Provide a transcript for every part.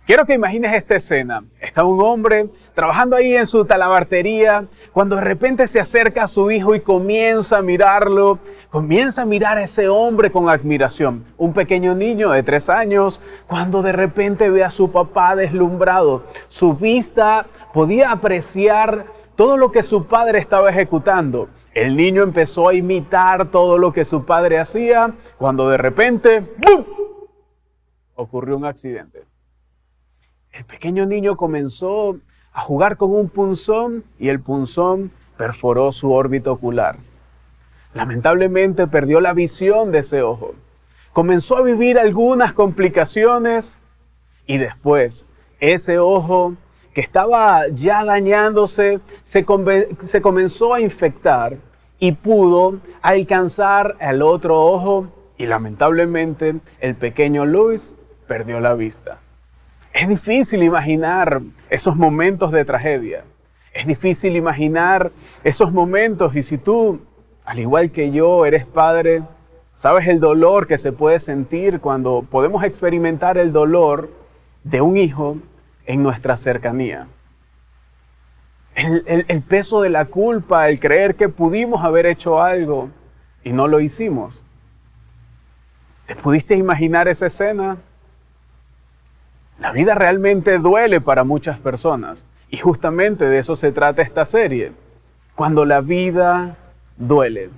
Quiero que imagines esta escena. Está un hombre trabajando ahí en su talabartería, cuando de repente se acerca a su hijo y comienza a mirarlo, comienza a mirar a ese hombre con admiración. Un pequeño niño de 3 años, cuando de repente ve a su papá deslumbrado, su vista podía apreciar todo lo que su padre estaba ejecutando. El niño empezó a imitar todo lo que su padre hacía, cuando de repente, ¡bum!, ocurrió un accidente. El pequeño niño comenzó a jugar con un punzón y el punzón perforó su órbita ocular. Lamentablemente perdió la visión de ese ojo. Comenzó a vivir algunas complicaciones y después ese ojo que estaba ya dañándose se comenzó a infectar y pudo alcanzar al otro ojo y lamentablemente el pequeño Luis perdió la vista. Es difícil imaginar esos momentos de tragedia. Es difícil imaginar esos momentos y si tú, al igual que yo, eres padre, sabes el dolor que se puede sentir cuando podemos experimentar el dolor de un hijo en nuestra cercanía. El peso de la culpa, el creer que pudimos haber hecho algo y no lo hicimos. ¿Te pudiste imaginar esa escena? La vida realmente duele para muchas personas y justamente de eso se trata esta serie, cuando la vida duele.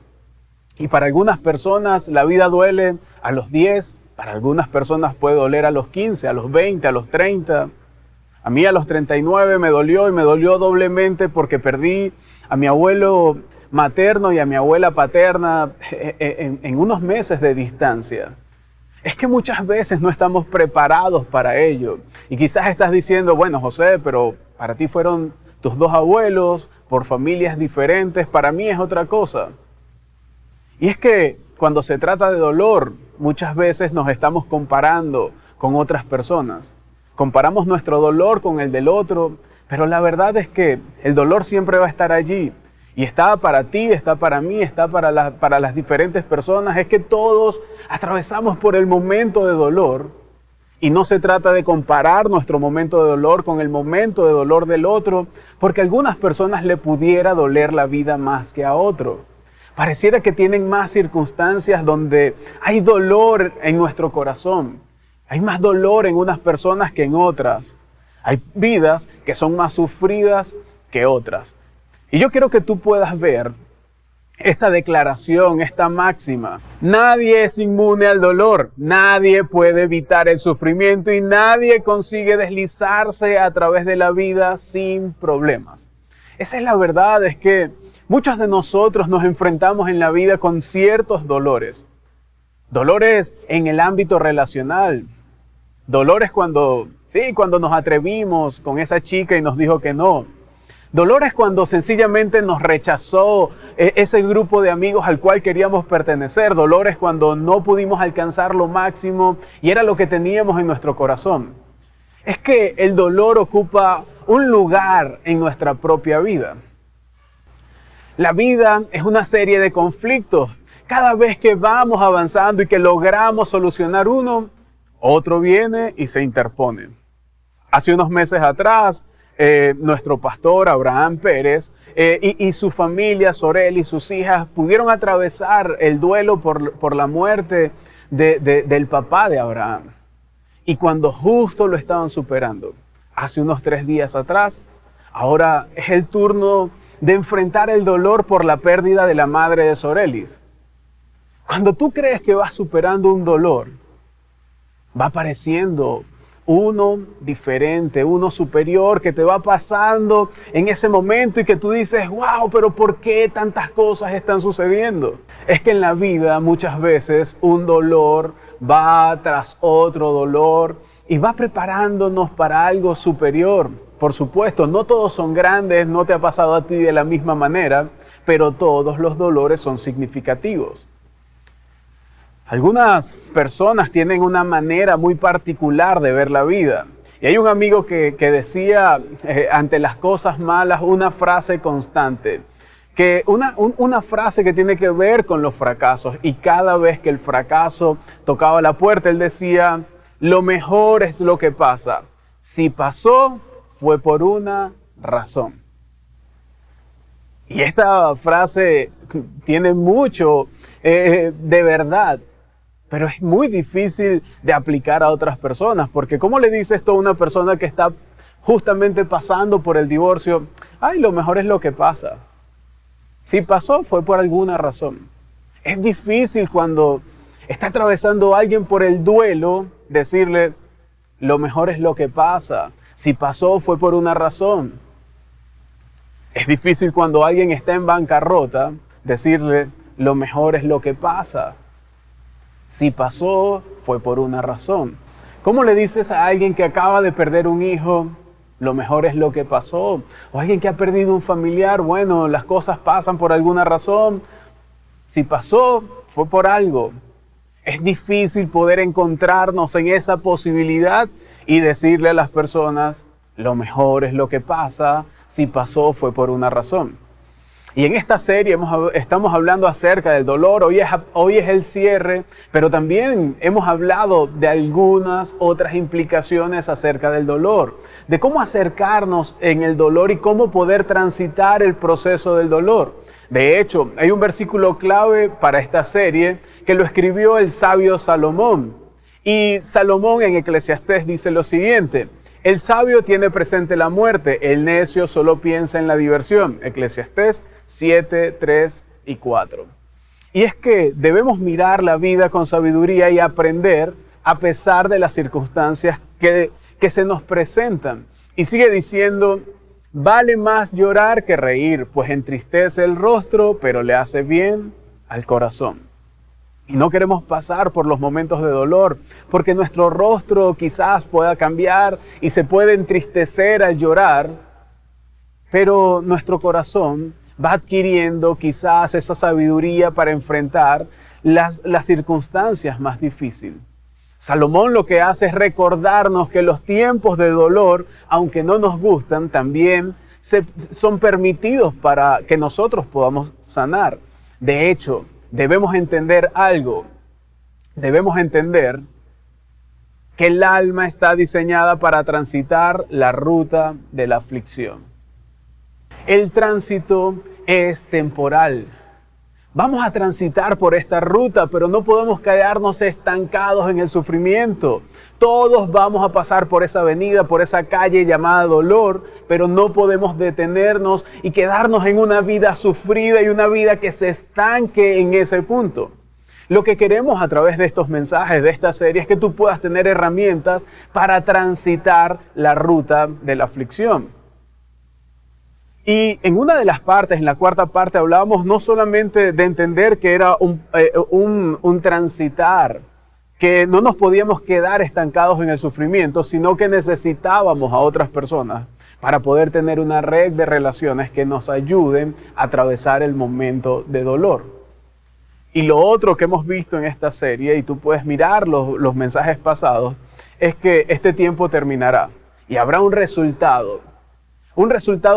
Y para algunas personas la vida duele a los 10, para algunas personas puede doler a los 15, a los 20, a los 30. A mí a los 39 me dolió y me dolió doblemente porque perdí a mi abuelo materno y a mi abuela paterna en unos meses de distancia. Es que muchas veces no estamos preparados para ello. Y quizás estás diciendo, bueno, José, pero para ti fueron tus 2 abuelos, por familias diferentes, para mí es otra cosa. Y es que cuando se trata de dolor, muchas veces nos estamos comparando con otras personas. Comparamos nuestro dolor con el del otro, pero la verdad es que el dolor siempre va a estar allí. Y está para ti, está para mí, está para las diferentes personas. Es que todos atravesamos por el momento de dolor. Y no se trata de comparar nuestro momento de dolor con el momento de dolor del otro, porque a algunas personas le pudiera doler la vida más que a otro. Pareciera que tienen más circunstancias donde hay dolor en nuestro corazón. Hay más dolor en unas personas que en otras. Hay vidas que son más sufridas que otras. Y yo quiero que tú puedas ver esta declaración, esta máxima. Nadie es inmune al dolor, nadie puede evitar el sufrimiento y nadie consigue deslizarse a través de la vida sin problemas. Esa es la verdad, es que muchos de nosotros nos enfrentamos en la vida con ciertos dolores. Dolores en el ámbito relacional. Dolores cuando nos atrevimos con esa chica y nos dijo que no. Dolores cuando sencillamente nos rechazó ese grupo de amigos al cual queríamos pertenecer. Dolores cuando no pudimos alcanzar lo máximo y era lo que teníamos en nuestro corazón. Es que el dolor ocupa un lugar en nuestra propia vida. La vida es una serie de conflictos. Cada vez que vamos avanzando y que logramos solucionar uno, otro viene y se interpone. Hace unos meses atrás, nuestro pastor Abraham Pérez y su familia, Sorel y sus hijas, pudieron atravesar el duelo por la muerte del papá de Abraham. Y cuando justo lo estaban superando, hace unos 3 días atrás, ahora es el turno de enfrentar el dolor por la pérdida de la madre de Sorelis. Cuando tú crees que vas superando un dolor, va apareciendo uno diferente, uno superior que te va pasando en ese momento y que tú dices, wow, pero ¿por qué tantas cosas están sucediendo? Es que en la vida muchas veces un dolor va tras otro dolor y va preparándonos para algo superior. Por supuesto, no todos son grandes, no te ha pasado a ti de la misma manera, pero todos los dolores son significativos. Algunas personas tienen una manera muy particular de ver la vida. Y hay un amigo que decía ante las cosas malas una frase constante, que una frase que tiene que ver con los fracasos. Y cada vez que el fracaso tocaba la puerta, él decía, lo mejor es lo que pasa Si pasó, fue por una razón. Y esta frase tiene mucho de verdad, pero es muy difícil de aplicar a otras personas, porque ¿cómo le dice esto a una persona que está justamente pasando por el divorcio? Ay, lo mejor es lo que pasa. Si pasó, fue por alguna razón. Es difícil cuando está atravesando a alguien por el duelo decirle, lo mejor es lo que pasa. Si pasó, fue por una razón. Es difícil cuando alguien está en bancarrota decirle, lo mejor es lo que pasa. Si pasó, fue por una razón. ¿Cómo le dices a alguien que acaba de perder un hijo, lo mejor es lo que pasó? O alguien que ha perdido un familiar, bueno, las cosas pasan por alguna razón. Si pasó, fue por algo. Es difícil poder encontrarnos en esa posibilidad y decirle a las personas, lo mejor es lo que pasa. Si pasó, fue por una razón. Y en esta serie estamos hablando acerca del dolor. Hoy es el cierre, pero también hemos hablado de algunas otras implicaciones acerca del dolor, de cómo acercarnos en el dolor y cómo poder transitar el proceso del dolor. De hecho, hay un versículo clave para esta serie que lo escribió el sabio Salomón. Y Salomón en Eclesiastés dice lo siguiente: el sabio tiene presente la muerte, el necio solo piensa en la diversión. Eclesiastés 7, 3 y 4. Y es que debemos mirar la vida con sabiduría y aprender a pesar de las circunstancias que se nos presentan. Y sigue diciendo, vale más llorar que reír, pues entristece el rostro, pero le hace bien al corazón. Y no queremos pasar por los momentos de dolor, porque nuestro rostro quizás pueda cambiar y se puede entristecer al llorar, pero nuestro corazón va adquiriendo quizás esa sabiduría para enfrentar las circunstancias más difíciles. Salomón lo que hace es recordarnos que los tiempos de dolor, aunque no nos gustan, también son permitidos para que nosotros podamos sanar. De hecho, debemos entender algo. Debemos entender que el alma está diseñada para transitar la ruta de la aflicción. El tránsito es temporal. Vamos a transitar por esta ruta, pero no podemos quedarnos estancados en el sufrimiento. Todos vamos a pasar por esa avenida, por esa calle llamada dolor, pero no podemos detenernos y quedarnos en una vida sufrida y una vida que se estanque en ese punto. Lo que queremos a través de estos mensajes, de esta serie, es que tú puedas tener herramientas para transitar la ruta de la aflicción. Y en una de las partes, en la cuarta parte, hablábamos no solamente de entender que era un transitar, que no nos podíamos quedar estancados en el sufrimiento, sino que necesitábamos a otras personas para poder tener una red de relaciones que nos ayuden a atravesar el momento de dolor. Y lo otro que hemos visto en esta serie, y tú puedes mirar los mensajes pasados, es que este tiempo terminará y habrá un resultado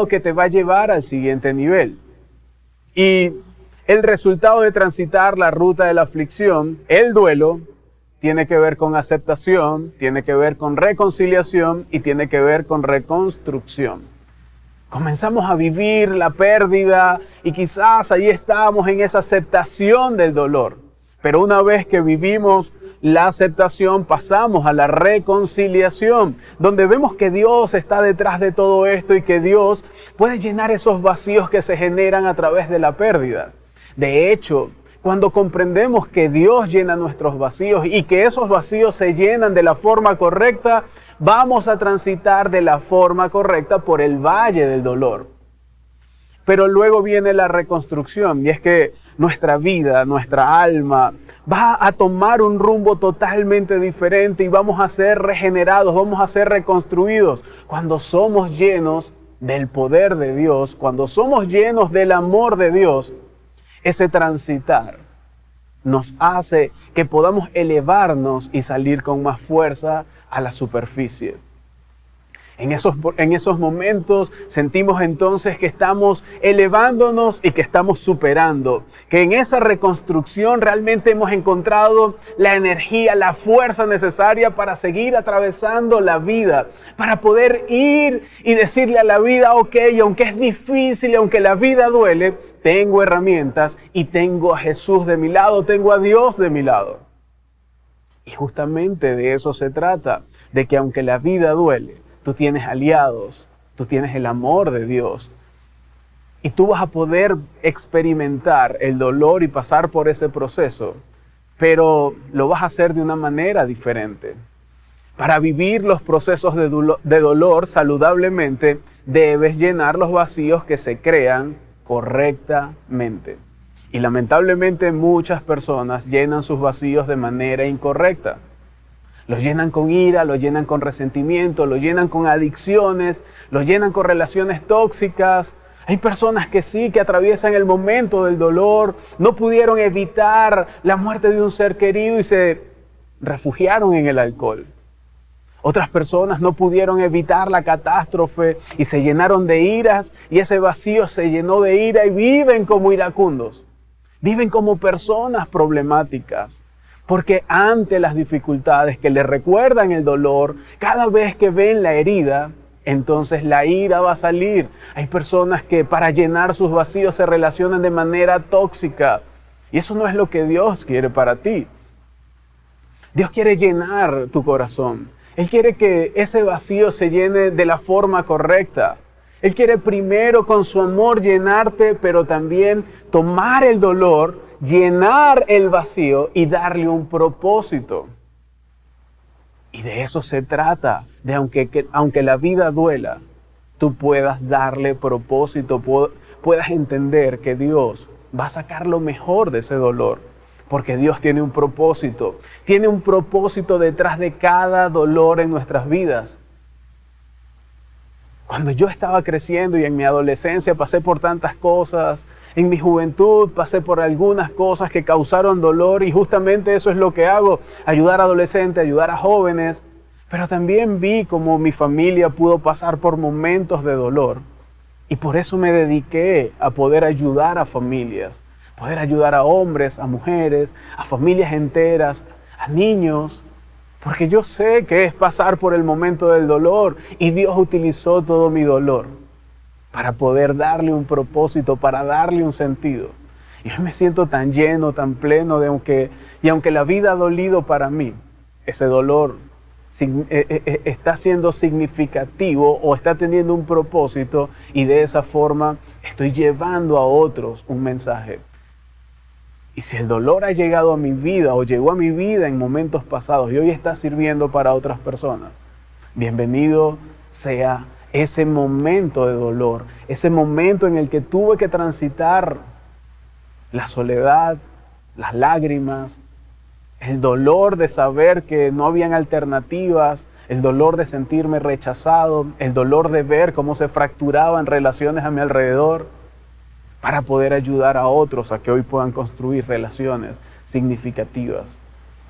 que te va a llevar al siguiente nivel. Y el resultado de transitar la ruta de la aflicción, el duelo, tiene que ver con aceptación, tiene que ver con reconciliación y tiene que ver con reconstrucción. Comenzamos a vivir la pérdida y quizás ahí estamos en esa aceptación del dolor. Pero una vez que vivimos la aceptación, pasamos a la reconciliación, donde vemos que Dios está detrás de todo esto y que Dios puede llenar esos vacíos que se generan a través de la pérdida. De hecho, cuando comprendemos que Dios llena nuestros vacíos y que esos vacíos se llenan de la forma correcta, vamos a transitar de la forma correcta por el valle del dolor. Pero luego viene la reconstrucción, y es que nuestra vida, nuestra alma, va a tomar un rumbo totalmente diferente y vamos a ser regenerados, vamos a ser reconstruidos cuando somos llenos del poder de Dios, cuando somos llenos del amor de Dios. Ese transitar nos hace que podamos elevarnos y salir con más fuerza a la superficie. En esos momentos sentimos entonces que estamos elevándonos y que estamos superando, que en esa reconstrucción realmente hemos encontrado la energía, la fuerza necesaria para seguir atravesando la vida, para poder ir y decirle a la vida, ok, aunque es difícil y aunque la vida duele, tengo herramientas y tengo a Jesús de mi lado, tengo a Dios de mi lado. Y justamente de eso se trata, de que aunque la vida duele, tú tienes aliados, tú tienes el amor de Dios. Y tú vas a poder experimentar el dolor y pasar por ese proceso, pero lo vas a hacer de una manera diferente. Para vivir los procesos de dolor saludablemente, debes llenar los vacíos que se crean correctamente. Y lamentablemente muchas personas llenan sus vacíos de manera incorrecta. Los llenan con ira, los llenan con resentimiento, los llenan con adicciones, los llenan con relaciones tóxicas. Hay personas que sí, que atraviesan el momento del dolor, no pudieron evitar la muerte de un ser querido y se refugiaron en el alcohol. Otras personas no pudieron evitar la catástrofe y se llenaron de iras y ese vacío se llenó de ira y viven como iracundos. Viven como personas problemáticas. Porque ante las dificultades que les recuerdan el dolor, cada vez que ven la herida, entonces la ira va a salir. Hay personas que para llenar sus vacíos se relacionan de manera tóxica. Y eso no es lo que Dios quiere para ti. Dios quiere llenar tu corazón. Él quiere que ese vacío se llene de la forma correcta. Él quiere primero con su amor llenarte, pero también tomar el dolor, llenar el vacío y darle un propósito. Y de eso se trata, de aunque la vida duela, tú puedas darle propósito, puedas entender que Dios va a sacar lo mejor de ese dolor, porque Dios tiene un propósito detrás de cada dolor en nuestras vidas. Cuando yo estaba creciendo y en mi adolescencia pasé por tantas cosas, en mi juventud pasé por algunas cosas que causaron dolor y justamente eso es lo que hago, ayudar a adolescentes, ayudar a jóvenes, pero también vi cómo mi familia pudo pasar por momentos de dolor y por eso me dediqué a poder ayudar a familias, poder ayudar a hombres, a mujeres, a familias enteras, a niños, porque yo sé que es pasar por el momento del dolor y Dios utilizó todo mi dolor para poder darle un propósito, para darle un sentido. Y hoy me siento tan lleno, tan pleno, y aunque la vida ha dolido para mí, ese dolor está siendo significativo o está teniendo un propósito y de esa forma estoy llevando a otros un mensaje. Y si el dolor ha llegado a mi vida o llegó a mi vida en momentos pasados y hoy está sirviendo para otras personas, bienvenido sea ese momento de dolor, ese momento en el que tuve que transitar la soledad, las lágrimas, el dolor de saber que no habían alternativas, el dolor de sentirme rechazado, el dolor de ver cómo se fracturaban relaciones a mi alrededor, para poder ayudar a otros a que hoy puedan construir relaciones significativas.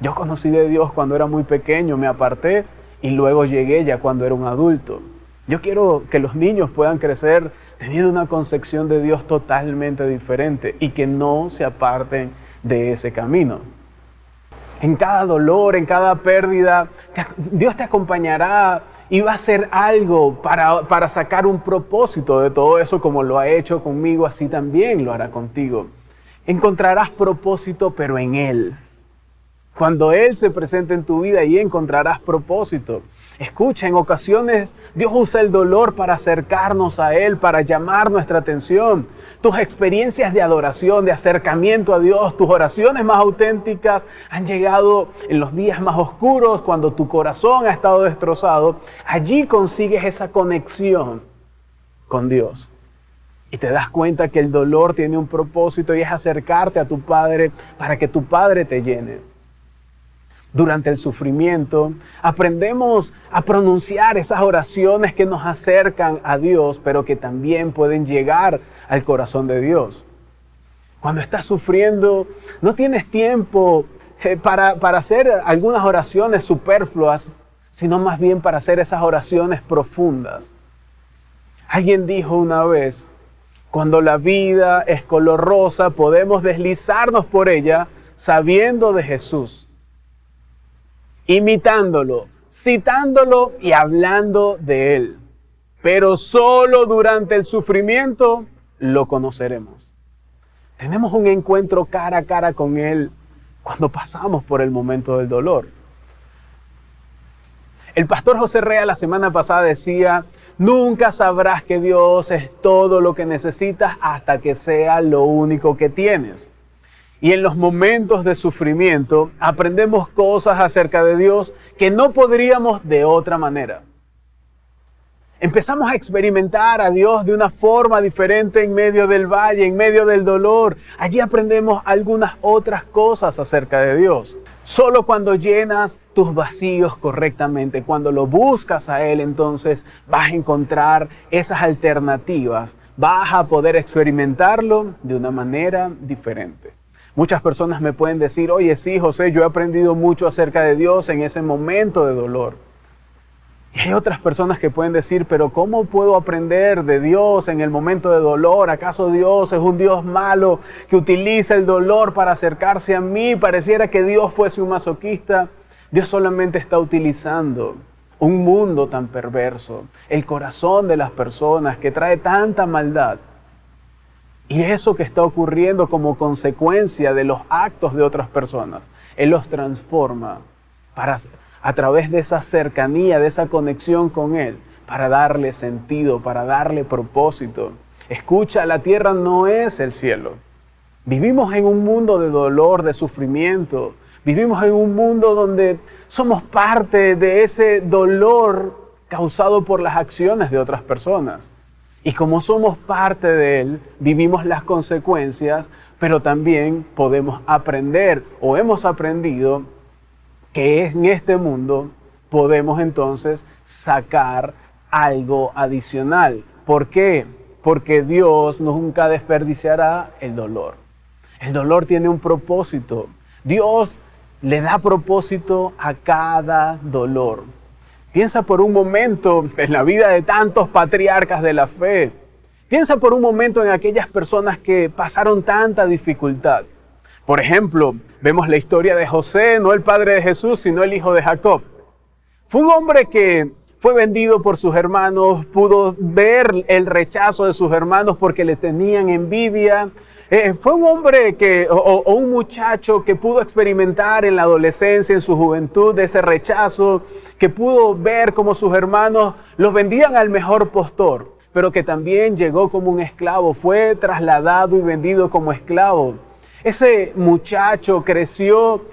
Yo conocí de Dios cuando era muy pequeño, me aparté y luego llegué ya cuando era un adulto. Yo quiero que los niños puedan crecer teniendo una concepción de Dios totalmente diferente y que no se aparten de ese camino. En cada dolor, en cada pérdida, Dios te acompañará y va a hacer algo para sacar un propósito de todo eso, como lo ha hecho conmigo, así también lo hará contigo. Encontrarás propósito, pero en Él. Cuando Él se presente en tu vida, ahí encontrarás propósito. Escucha, en ocasiones Dios usa el dolor para acercarnos a Él, para llamar nuestra atención. Tus experiencias de adoración, de acercamiento a Dios, tus oraciones más auténticas han llegado en los días más oscuros, cuando tu corazón ha estado destrozado. Allí consigues esa conexión con Dios. Y te das cuenta que el dolor tiene un propósito y es acercarte a tu Padre para que tu Padre te llene. Durante el sufrimiento, aprendemos a pronunciar esas oraciones que nos acercan a Dios, pero que también pueden llegar al corazón de Dios. Cuando estás sufriendo, no tienes tiempo para hacer algunas oraciones superfluas. sino más bien para hacer esas oraciones profundas. Alguien dijo una vez, cuando la vida es color rosa, podemos deslizarnos por ella sabiendo de Jesús, imitándolo, citándolo y hablando de Él. Pero solo durante el sufrimiento lo conoceremos. Tenemos un encuentro cara a cara con Él cuando pasamos por el momento del dolor. El pastor José Rea la semana pasada decía, nunca sabrás que Dios es todo lo que necesitas hasta que sea lo único que tienes. Y en los momentos de sufrimiento aprendemos cosas acerca de Dios que no podríamos de otra manera. Empezamos a experimentar a Dios de una forma diferente en medio del valle, en medio del dolor. Allí aprendemos algunas otras cosas acerca de Dios. Solo cuando llenas tus vacíos correctamente, cuando lo buscas a Él, entonces vas a encontrar esas alternativas. Vas a poder experimentarlo de una manera diferente. Muchas personas me pueden decir, oye, sí, José, yo he aprendido mucho acerca de Dios en ese momento de dolor. Y hay otras personas que pueden decir, pero ¿cómo puedo aprender de Dios en el momento de dolor? ¿Acaso Dios es un Dios malo que utiliza el dolor para acercarse a mí? Pareciera que Dios fuese un masoquista. Dios solamente está utilizando un mundo tan perverso, el corazón de las personas que trae tanta maldad. Y eso que está ocurriendo como consecuencia de los actos de otras personas, Él los transforma a través de esa cercanía, de esa conexión con Él, para darle sentido, para darle propósito. Escucha, la tierra no es el cielo. Vivimos en un mundo de dolor, de sufrimiento. Vivimos en un mundo donde somos parte de ese dolor causado por las acciones de otras personas. Y como somos parte de Él, vivimos las consecuencias, pero también podemos aprender o hemos aprendido que en este mundo podemos entonces sacar algo adicional. ¿Por qué? Porque Dios nunca desperdiciará el dolor. El dolor tiene un propósito. Dios le da propósito a cada dolor. Piensa por un momento en la vida de tantos patriarcas de la fe. Piensa por un momento en aquellas personas que pasaron tanta dificultad. Por ejemplo, vemos la historia de José, no el padre de Jesús, sino el hijo de Jacob. Fue un hombre que fue vendido por sus hermanos, pudo ver el rechazo de sus hermanos porque le tenían envidia. Fue un hombre o un muchacho que pudo experimentar en la adolescencia, en su juventud, ese rechazo, que pudo ver cómo sus hermanos los vendían al mejor postor, pero que también llegó como un esclavo, fue trasladado y vendido como esclavo. Ese muchacho creció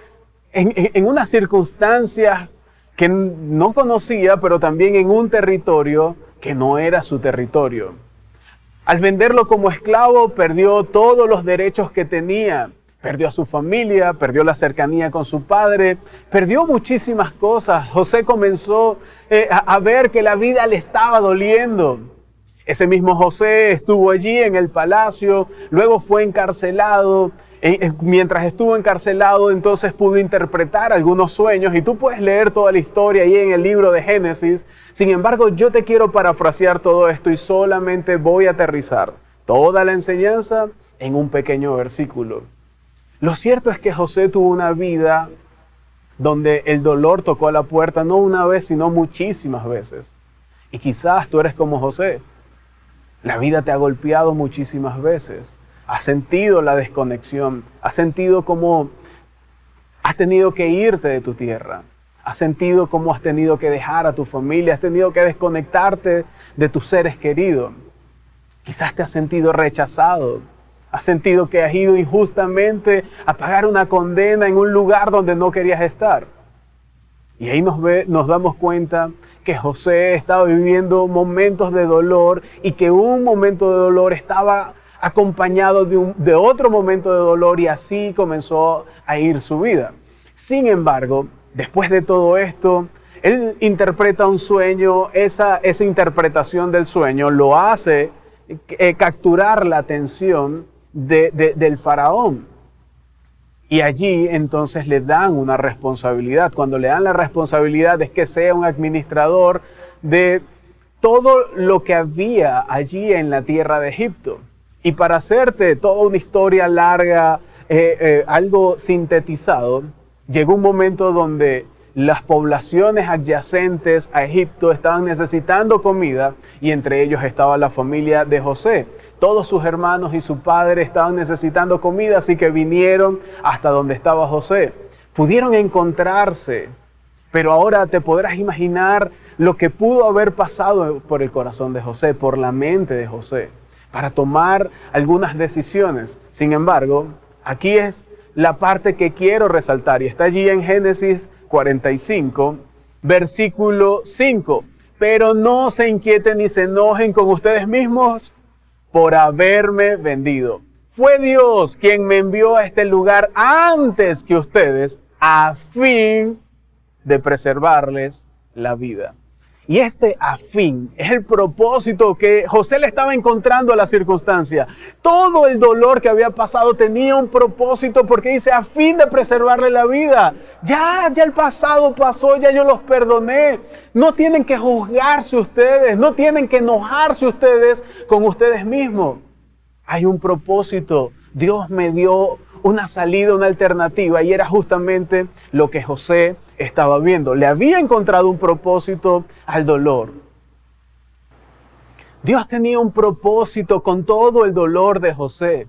en unas circunstancias que no conocía, pero también en un territorio que no era su territorio. Al venderlo como esclavo, perdió todos los derechos que tenía. Perdió a su familia, perdió la cercanía con su padre, perdió muchísimas cosas. José comenzó a ver que la vida le estaba doliendo. Ese mismo José estuvo allí en el palacio, luego fue encarcelado. Mientras estuvo encarcelado, entonces pudo interpretar algunos sueños y tú puedes leer toda la historia ahí en el libro de Génesis. Sin embargo, yo te quiero parafrasear todo esto y solamente voy a aterrizar toda la enseñanza en un pequeño versículo. Lo cierto es que José tuvo una vida donde el dolor tocó a la puerta no una vez, sino muchísimas veces. Y quizás tú eres como José. La vida te ha golpeado muchísimas veces. Has sentido la desconexión, has sentido cómo has tenido que irte de tu tierra, has sentido cómo has tenido que dejar a tu familia, has tenido que desconectarte de tus seres queridos. Quizás te has sentido rechazado, has sentido que has ido injustamente a pagar una condena en un lugar donde no querías estar. Y ahí nos damos cuenta que José estaba viviendo momentos de dolor y que un momento de dolor estaba acompañado de otro momento de dolor y así comenzó a ir su vida. Sin embargo, después de todo esto, él interpreta un sueño, esa interpretación del sueño lo hace capturar la atención del faraón. Y allí entonces le dan una responsabilidad. Cuando le dan la responsabilidad es que sea un administrador de todo lo que había allí en la tierra de Egipto. Y para hacerte toda una historia larga, algo sintetizado, llegó un momento donde las poblaciones adyacentes a Egipto estaban necesitando comida y entre ellos estaba la familia de José. Todos sus hermanos y su padre estaban necesitando comida, así que vinieron hasta donde estaba José. Pudieron encontrarse, pero ahora te podrás imaginar lo que pudo haber pasado por el corazón de José, por la mente de José, para tomar algunas decisiones. Sin embargo, aquí es la parte que quiero resaltar y está allí en Génesis 45, versículo 5. Pero no se inquieten ni se enojen con ustedes mismos por haberme vendido. Fue Dios quien me envió a este lugar antes que ustedes a fin de preservarles la vida. Y este a fin es el propósito que José le estaba encontrando a la circunstancia. Todo el dolor que había pasado tenía un propósito porque dice a fin de preservarle la vida. Ya el pasado pasó, ya yo los perdoné. No tienen que juzgarse ustedes, no tienen que enojarse ustedes con ustedes mismos. Hay un propósito. Dios me dio una salida, una alternativa y era justamente lo que José estaba viendo. Le había encontrado un propósito al dolor. Dios tenía un propósito con todo el dolor de José.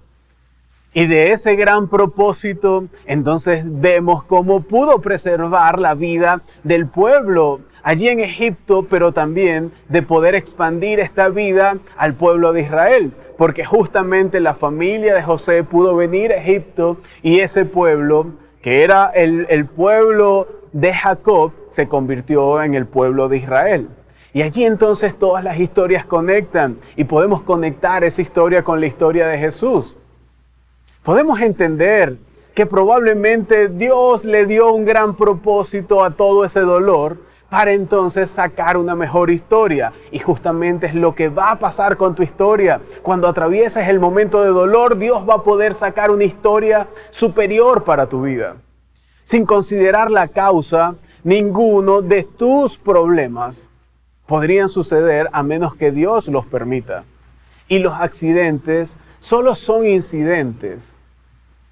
Y de ese gran propósito, entonces vemos cómo pudo preservar la vida del pueblo allí en Egipto, pero también de poder expandir esta vida al pueblo de Israel. Porque justamente la familia de José pudo venir a Egipto y ese pueblo, que era el pueblo de Jacob, se convirtió en el pueblo de Israel. Y allí entonces todas las historias conectan y podemos conectar esa historia con la historia de Jesús. Podemos entender que probablemente Dios le dio un gran propósito a todo ese dolor para entonces sacar una mejor historia. Y justamente es lo que va a pasar con tu historia. Cuando atravieses el momento de dolor, Dios va a poder sacar una historia superior para tu vida. Sin considerar la causa, ninguno de tus problemas podrían suceder a menos que Dios los permita. Y los accidentes solo son incidentes,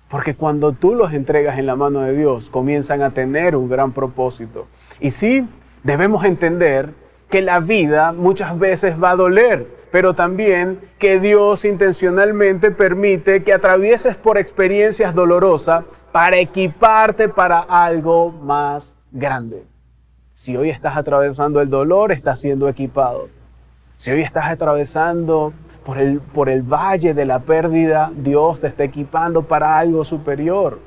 porque cuando tú los entregas en la mano de Dios, comienzan a tener un gran propósito. Y sí, debemos entender que la vida muchas veces va a doler, pero también que Dios intencionalmente permite que atravieses por experiencias dolorosas para equiparte para algo más grande. Si hoy estás atravesando el dolor, estás siendo equipado. Si hoy estás atravesando por el valle de la pérdida, Dios te está equipando para algo superior.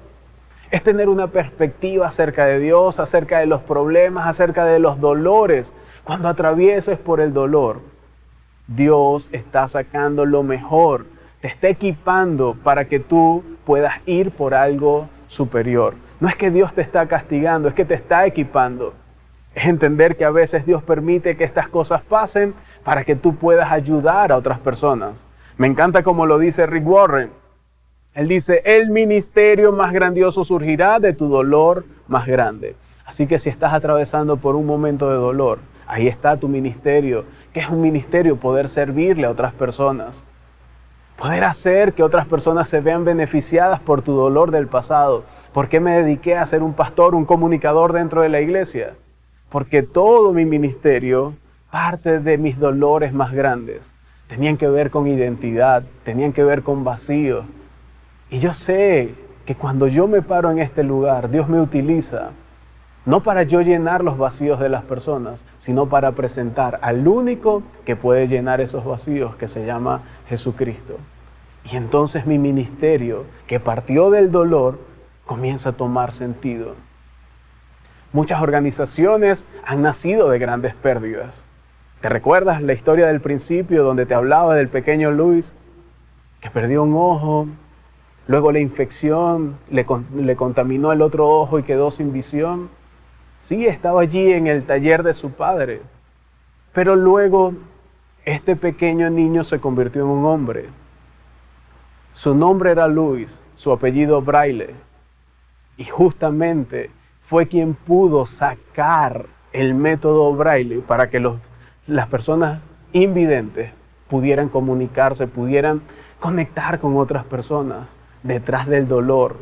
Es tener una perspectiva acerca de Dios, acerca de los problemas, acerca de los dolores. Cuando atravieses por el dolor, Dios está sacando lo mejor. Te está equipando para que tú puedas ir por algo superior. No es que Dios te está castigando, es que te está equipando. Es entender que a veces Dios permite que estas cosas pasen para que tú puedas ayudar a otras personas. Me encanta como lo dice Rick Warren. Él dice, el ministerio más grandioso surgirá de tu dolor más grande. Así que si estás atravesando por un momento de dolor, ahí está tu ministerio. ¿Qué es un ministerio? Poder servirle a otras personas. Poder hacer que otras personas se vean beneficiadas por tu dolor del pasado. ¿Por qué me dediqué a ser un pastor, un comunicador dentro de la iglesia? Porque todo mi ministerio, parte de mis dolores más grandes, tenían que ver con identidad, tenían que ver con vacío. Y yo sé que cuando yo me paro en este lugar, Dios me utiliza, no para yo llenar los vacíos de las personas, sino para presentar al único que puede llenar esos vacíos, que se llama Jesucristo. Y entonces mi ministerio, que partió del dolor, comienza a tomar sentido. Muchas organizaciones han nacido de grandes pérdidas. ¿Te recuerdas la historia del principio donde te hablaba del pequeño Luis que perdió un ojo? Luego la infección le contaminó el otro ojo y quedó sin visión. Sí, estaba allí en el taller de su padre. Pero luego este pequeño niño se convirtió en un hombre. Su nombre era Luis, su apellido Braille. Y justamente fue quien pudo sacar el método Braille para que las personas invidentes pudieran comunicarse, pudieran conectar con otras personas. Detrás del dolor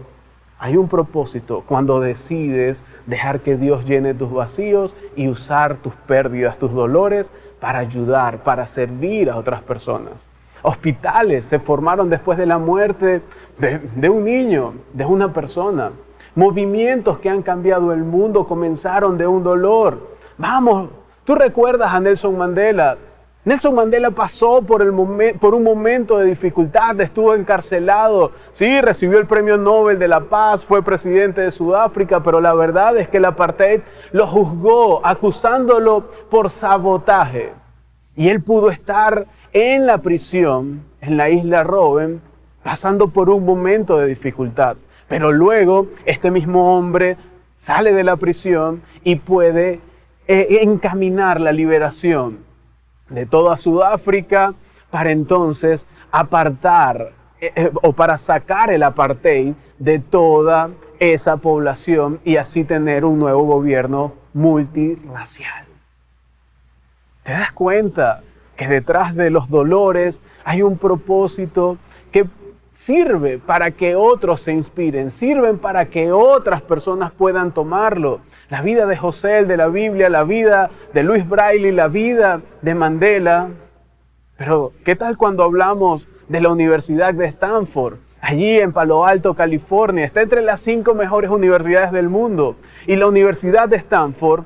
hay un propósito cuando decides dejar que Dios llene tus vacíos y usar tus pérdidas, tus dolores para ayudar, para servir a otras personas. Hospitales se formaron después de la muerte de un niño, de una persona. Movimientos que han cambiado el mundo comenzaron de un dolor. Vamos, tú recuerdas a Nelson Mandela. Nelson Mandela pasó por un momento de dificultad, estuvo encarcelado. Sí, recibió el Premio Nobel de la Paz, fue presidente de Sudáfrica, pero la verdad es que el apartheid lo juzgó, acusándolo por sabotaje. Y él pudo estar en la prisión, en la isla Robben, pasando por un momento de dificultad. Pero luego este mismo hombre sale de la prisión y puede encaminar la liberación de toda Sudáfrica para entonces apartar o para sacar el apartheid de toda esa población y así tener un nuevo gobierno multirracial. ¿Te das cuenta que detrás de los dolores hay un propósito que sirve para que otros se inspiren, sirven para que otras personas puedan tomarlo? La vida de José, el de la Biblia, la vida de Louis Braille, la vida de Mandela. Pero, ¿qué tal cuando hablamos de la Universidad de Stanford? Allí en Palo Alto, California, está entre las 5 mejores universidades del mundo. Y la Universidad de Stanford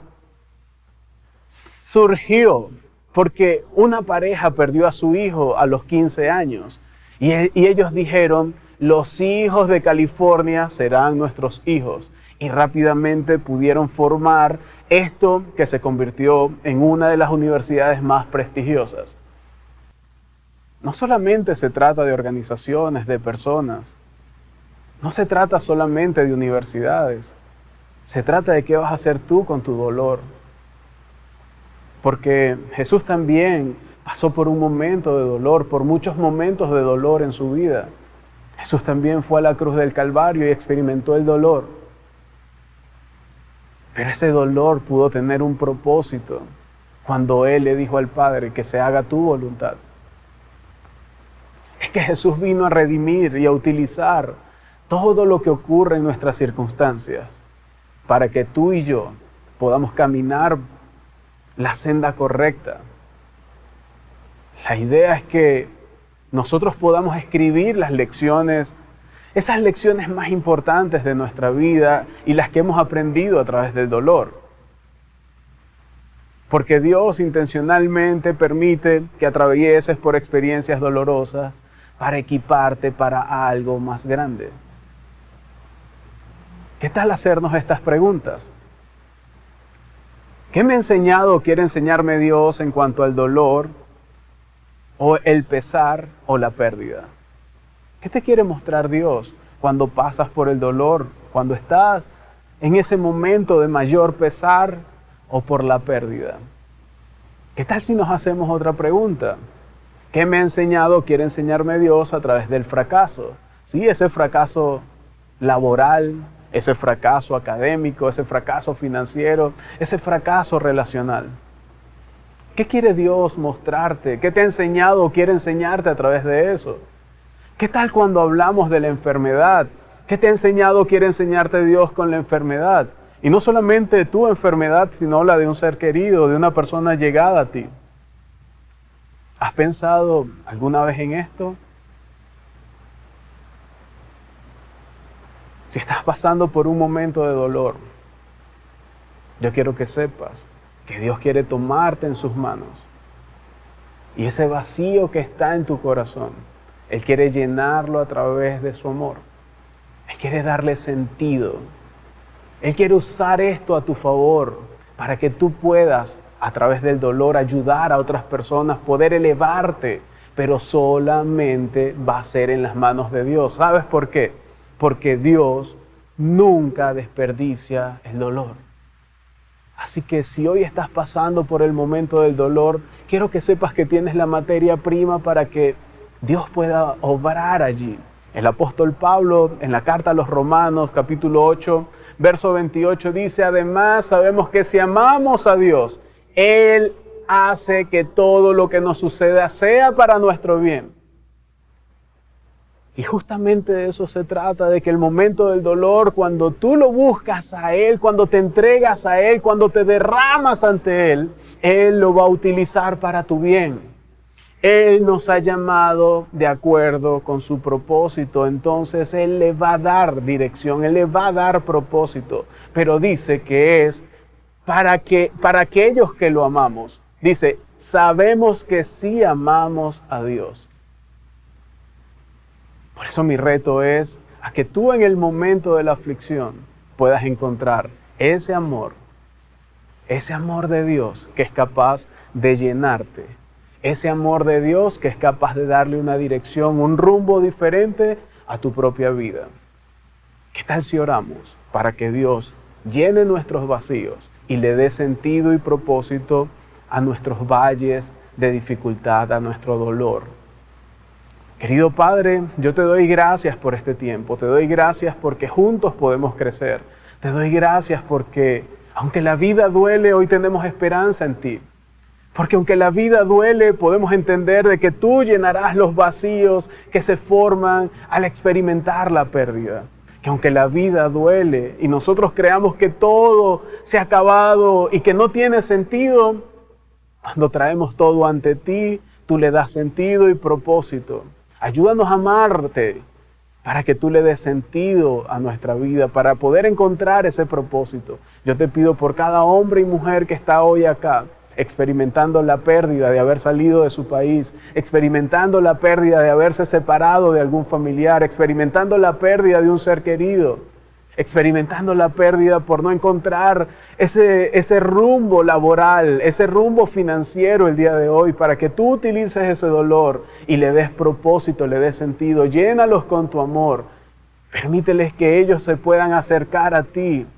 surgió porque una pareja perdió a su hijo a los 15 años. Y ellos dijeron, los hijos de California serán nuestros hijos. Y rápidamente pudieron formar esto que se convirtió en una de las universidades más prestigiosas. No solamente se trata de organizaciones, de personas. No se trata solamente de universidades. Se trata de qué vas a hacer tú con tu dolor. Porque Jesús también pasó por un momento de dolor, por muchos momentos de dolor en su vida. Jesús también fue a la cruz del Calvario y experimentó el dolor. Pero ese dolor pudo tener un propósito cuando Él le dijo al Padre que se haga tu voluntad. Es que Jesús vino a redimir y a utilizar todo lo que ocurre en nuestras circunstancias para que tú y yo podamos caminar la senda correcta. La idea es que nosotros podamos escribir las lecciones, esas lecciones más importantes de nuestra vida y las que hemos aprendido a través del dolor. Porque Dios intencionalmente permite que atravieses por experiencias dolorosas para equiparte para algo más grande. ¿Qué tal hacernos estas preguntas? ¿Qué me ha enseñado o quiere enseñarme Dios en cuanto al dolor, o el pesar, o la pérdida? ¿Qué te quiere mostrar Dios cuando pasas por el dolor, cuando estás en ese momento de mayor pesar o por la pérdida? ¿Qué tal si nos hacemos otra pregunta? ¿Qué me ha enseñado o quiere enseñarme Dios a través del fracaso? Sí, ese fracaso laboral, ese fracaso académico, ese fracaso financiero, ese fracaso relacional. ¿Qué quiere Dios mostrarte? ¿Qué te ha enseñado o quiere enseñarte a través de eso? ¿Qué tal cuando hablamos de la enfermedad? ¿Qué te ha enseñado o quiere enseñarte Dios con la enfermedad? Y no solamente tu enfermedad, sino la de un ser querido, de una persona llegada a ti. ¿Has pensado alguna vez en esto? Si estás pasando por un momento de dolor, yo quiero que sepas que Dios quiere tomarte en sus manos. Y ese vacío que está en tu corazón, Él quiere llenarlo a través de su amor. Él quiere darle sentido. Él quiere usar esto a tu favor para que tú puedas, a través del dolor, ayudar a otras personas, poder elevarte, pero solamente va a ser en las manos de Dios. ¿Sabes por qué? Porque Dios nunca desperdicia el dolor. Así que si hoy estás pasando por el momento del dolor, quiero que sepas que tienes la materia prima para que Dios pueda obrar allí. El apóstol Pablo, en la carta a los Romanos, capítulo 8, verso 28, dice: además sabemos que si amamos a Dios, Él hace que todo lo que nos suceda sea para nuestro bien. Y justamente de eso se trata, de que el momento del dolor, cuando tú lo buscas a Él, cuando te entregas a Él, cuando te derramas ante Él lo va a utilizar para tu bien. Él nos ha llamado de acuerdo con su propósito, entonces Él le va a dar dirección, Él le va a dar propósito, pero dice que es para aquellos que lo amamos. Dice, sabemos que sí amamos a Dios. Por eso mi reto es a que tú en el momento de la aflicción puedas encontrar ese amor de Dios que es capaz de llenarte, ese amor de Dios que es capaz de darle una dirección, un rumbo diferente a tu propia vida. ¿Qué tal si oramos para que Dios llene nuestros vacíos y le dé sentido y propósito a nuestros valles de dificultad, a nuestro dolor? Querido Padre, yo te doy gracias por este tiempo, te doy gracias porque juntos podemos crecer, te doy gracias porque aunque la vida duele, hoy tenemos esperanza en ti, porque aunque la vida duele, podemos entender de que tú llenarás los vacíos que se forman al experimentar la pérdida, que aunque la vida duele y nosotros creamos que todo se ha acabado y que no tiene sentido, cuando traemos todo ante ti, tú le das sentido y propósito. Ayúdanos a amarte para que tú le des sentido a nuestra vida, para poder encontrar ese propósito. Yo te pido por cada hombre y mujer que está hoy acá, experimentando la pérdida de haber salido de su país, experimentando la pérdida de haberse separado de algún familiar, experimentando la pérdida de un ser querido, experimentando la pérdida por no encontrar ese rumbo laboral, ese rumbo financiero el día de hoy, para que tú utilices ese dolor y le des propósito, le des sentido. Llénalos con tu amor. Permíteles que ellos se puedan acercar a ti.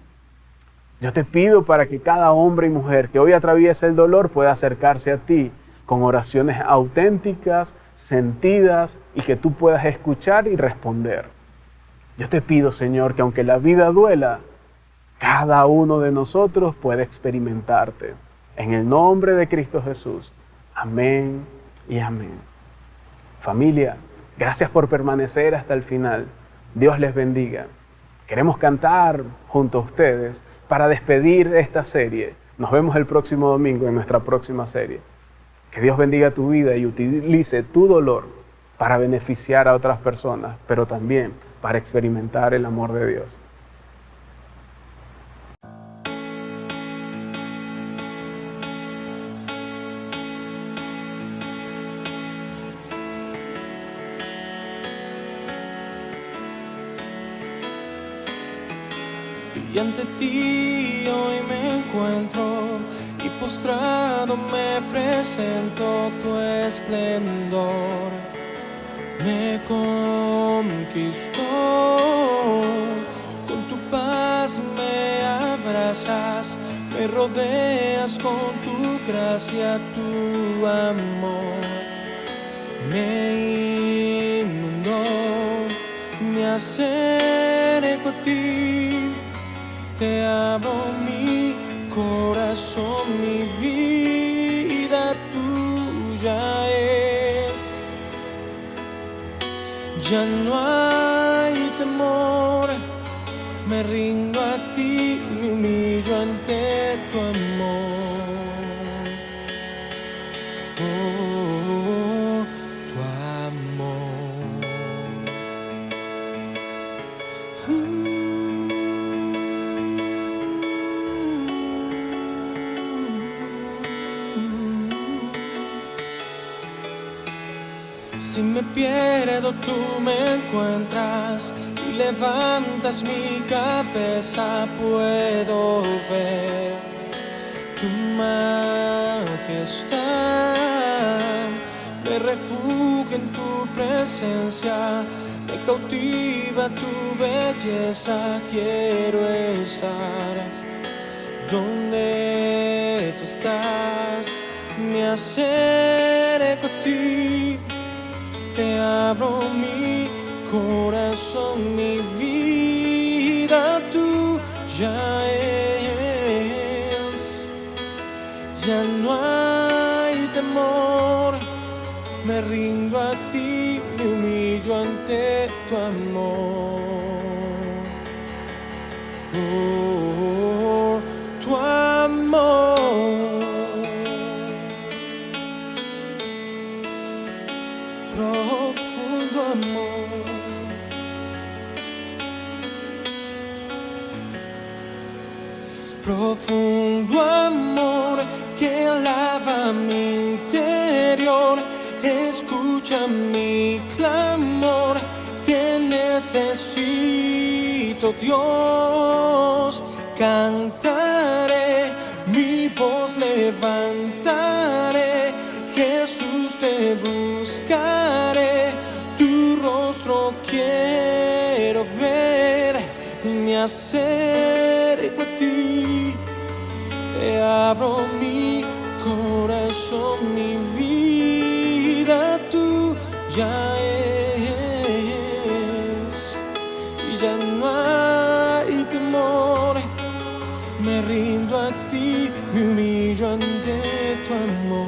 Yo te pido para que cada hombre y mujer que hoy atraviesa el dolor pueda acercarse a ti con oraciones auténticas, sentidas y que tú puedas escuchar y responder. Yo te pido, Señor, que aunque la vida duela, cada uno de nosotros pueda experimentarte. En el nombre de Cristo Jesús. Amén y amén. Familia, gracias por permanecer hasta el final. Dios les bendiga. Queremos cantar junto a ustedes para despedir esta serie. Nos vemos el próximo domingo en nuestra próxima serie. Que Dios bendiga tu vida y utilice tu dolor para beneficiar a otras personas, pero también para experimentar el amor de Dios. Y ante ti hoy me encuentro y postrado me presento, tu esplendor me conquistó, con tu paz me abrazas, me rodeas con tu gracia, tu amor me inundó, me acerco a ti, te abro mi corazón, mi vida tuya es. Ya no hay temor, me rindo a ti, me humillo ante tu amor. Oh, tu amor. Si me pierdo, tú me encuentras y levantas mi cabeza. Puedo ver tu majestad, me refugio en tu presencia, me cautiva tu belleza. Quiero estar donde tú estás, me acerco a ti, te abro mi corazón, mi vida tuya es. Ya no hay temor, me rindo a ti, me humillo ante tu amor. Oh, tu amor, profundo amor. Profundo amor que lava mi interior, escucha mi clamor, te necesito, Dios. Cantaré, mi voz levantaré, Jesús te buscaré, tu rostro quiero ver, me acerco a ti, te abro mi corazón, mi vida tuya es. Y ya no hay temor, me rindo a ti, me humillo ante tu amor.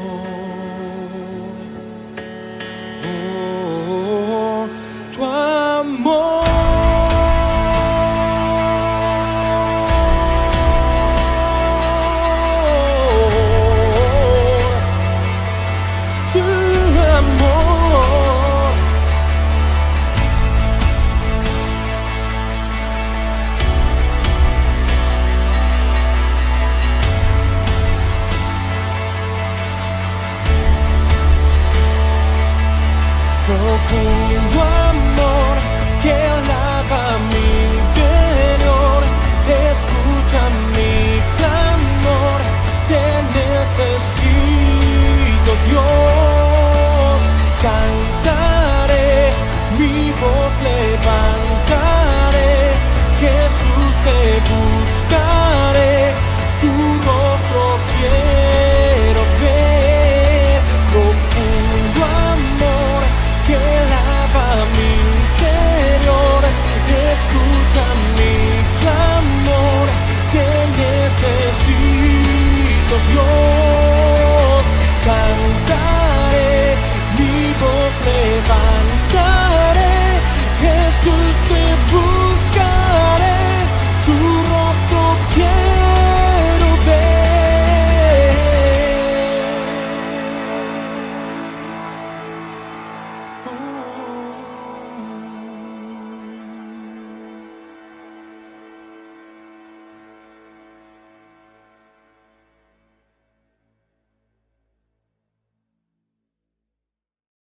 Oh, tu amor. Profundo amor que lava mi interior, escucha mi clamor, te necesito, Dios.